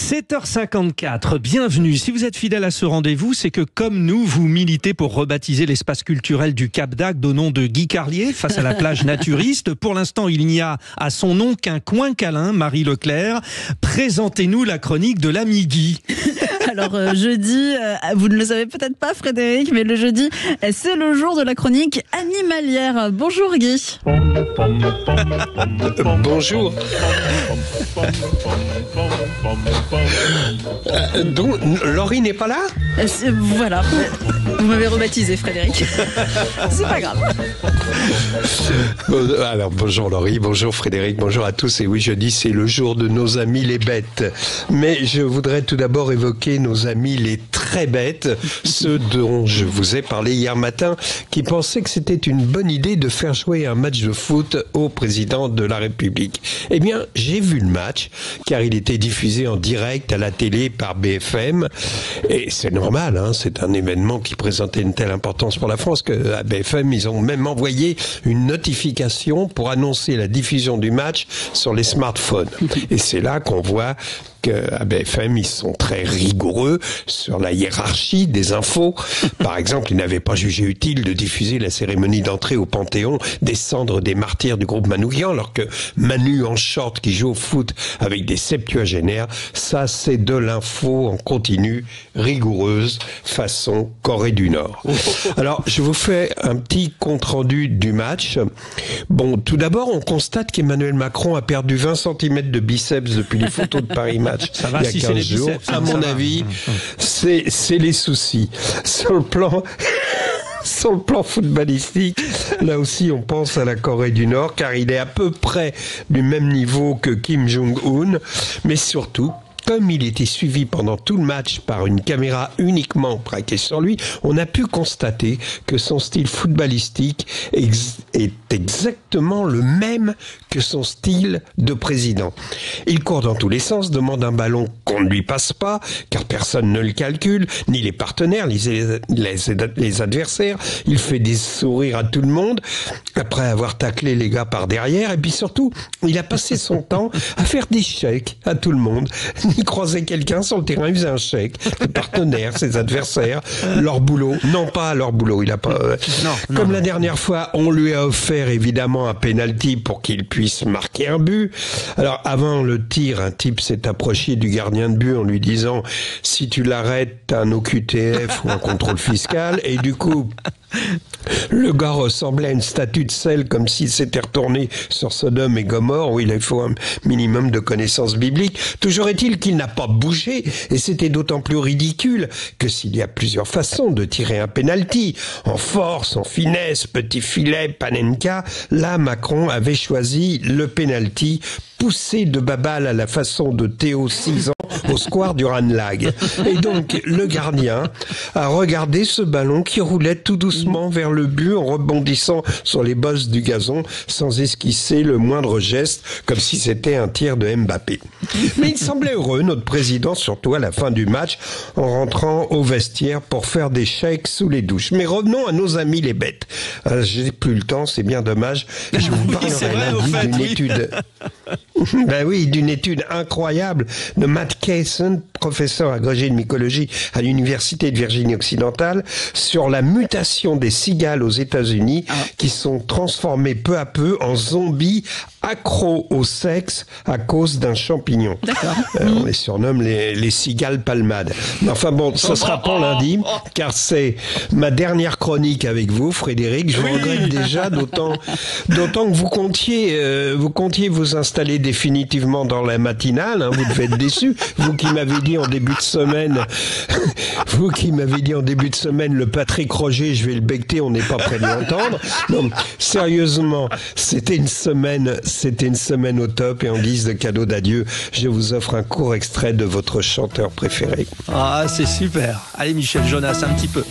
7h54, bienvenue. Si vous êtes fidèle à ce rendez-vous, c'est que comme nous, vous militez pour rebaptiser l'espace culturel du Cap d'Agde au nom de Guy Carlier, face à la plage naturiste. Pour l'instant, il n'y a à son nom qu'un coin câlin, Marie Leclerc. Présentez-nous la chronique de l'ami Guy. Alors jeudi, vous ne le savez peut-être pas Frédéric, mais le jeudi, c'est le jour de la chronique animalière. Bonjour Guy. Bonjour. Donc, Laurie n'est pas là ? Voilà, vous m'avez rebaptisé Frédéric. C'est pas grave. Alors bonjour Laurie, bonjour Frédéric, bonjour à tous. Et oui, jeudi, c'est le jour de nos amis les bêtes. Mais je voudrais tout d'abord évoquer nos amis les très bêtes, ceux dont je vous ai parlé hier matin, qui pensaient que c'était une bonne idée de faire jouer un match de foot au président de la République. Eh bien, j'ai vu le match, car il était diffusé en direct à la télé par BFM. Et c'est normal, hein, c'est un événement qui présentait une telle importance pour la France qu'à BFM, ils ont même envoyé une notification pour annoncer la diffusion du match sur les smartphones. Et c'est là qu'on voit qu'à BFM, ils sont très rigoureux sur la hiérarchie des infos. Par exemple, ils n'avaient pas jugé utile de diffuser la cérémonie d'entrée au Panthéon des cendres des martyrs du groupe Manoukian, alors que Manu en short qui joue au foot avec des septuagénaires, ça c'est de l'info en continu, rigoureuse, façon Corée du Nord. Alors, je vous fais un petit compte-rendu du match. Bon, tout d'abord, on constate qu'Emmanuel Macron a perdu 20 cm de biceps depuis les photos de Paris Match. Ça va, il y a si 15 c'est les jours. biceps, À mon avis, c'est les soucis. Sur le plan footballistique, là aussi on pense à la Corée du Nord, car il est à peu près du même niveau que Kim Jong-un, mais surtout, comme il était suivi pendant tout le match par une caméra uniquement braquée sur lui, on a pu constater que son style footballistique est exactement le même que son style de président. Il court dans tous les sens, demande un ballon qu'on ne lui passe pas, car personne ne le calcule, ni les partenaires, les adversaires. Il fait des sourires à tout le monde, après avoir taclé les gars par derrière, et puis surtout, il a passé son temps à faire des chèques à tout le monde. Il croisait quelqu'un sur le terrain, il faisait un chèque. Les partenaires, ses adversaires, leur boulot. Non, pas leur boulot. Il a pas. Comme la dernière fois, on lui a offert évidemment un penalty pour qu'il puisse marquer un but. Alors, avant le tir, un type s'est approché du gardien de but en lui disant si tu l'arrêtes, t'as un OQTF ou un contrôle fiscal. Et du coup, le gars ressemblait à une statue de sel, comme s'il s'était retourné sur Sodome et Gomorrhe, où il faut un minimum de connaissances bibliques. Toujours est-il qu'il n'a pas bougé, et c'était d'autant plus ridicule que s'il y a plusieurs façons de tirer un penalty, en force, en finesse, petit filet, panenka, là Macron avait choisi le penalty poussé de baballe à la façon de Théo 6 ans au square du Ranelagh. Et donc, le gardien a regardé ce ballon qui roulait tout doucement vers le but en rebondissant sur les bosses du gazon sans esquisser le moindre geste, comme si c'était un tir de Mbappé. Mais il semblait heureux, notre président, surtout à la fin du match, en rentrant au vestiaire pour faire des shakes sous les douches. Mais revenons à nos amis les bêtes. J'ai plus le temps, c'est bien dommage. Je vous parlerai lundi d'une étude... Ben oui, d'une étude incroyable de Matt Kaysen, professeur agrégé de mycologie à l'Université de Virginie-Occidentale, sur la mutation des cigales aux États-Unis qui sont transformées peu à peu en zombies accros au sexe à cause d'un champignon. D'accord. On les surnomme les cigales palmades. Mais enfin bon, ce sera pour lundi, car c'est ma dernière chronique avec vous, Frédéric. Je vous regrette déjà, d'autant que vous comptiez vous installer définitivement dans la matinale. Hein, vous devez être déçus. Vous qui m'avez dit en début de semaine, le Patrick Roger, je vais le becter, on n'est pas prêt de l'entendre. Non, sérieusement, c'était une semaine au top, et en guise de cadeau d'adieu, je vous offre un court extrait de votre chanteur préféré. Ah, c'est super. Allez, Michel Jonas, un petit peu.